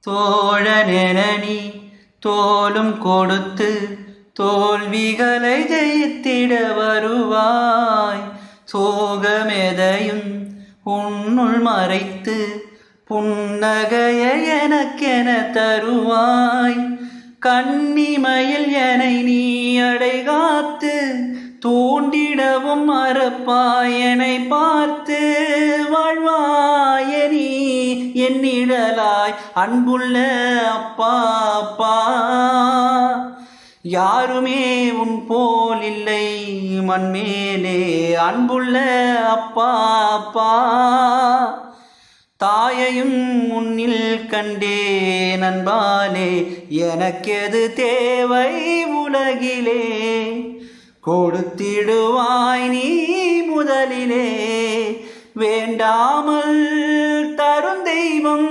தோழனென நீ தோளும் கொடுத்து தோல்விகளை ஜெயித்திட வருவாய். சோகமெதையும் உன்னுள் மறைத்து புன்னகையை எனக்கென தருவாய். கன்னிமையில் என்னை நீ அடைகாத்து தூண்டிடவும் மறப்பாய். என்னை பார்த்து வாழ்வாய நீ என்னிடலாய். அன்புள்ள அப்பா அப்பா, யாருமே உன் போல் இல்லை மண்மேலே. அன்புள்ள அப்பா அப்பா, தாயையும் முன்னில் கண்டே நண்பாலே. எனக்கெது தேவை உலகிலே, கொடுத்திடுவாய் நீ முதலிலே. வேண்டாமல் தரும் தெய்வம்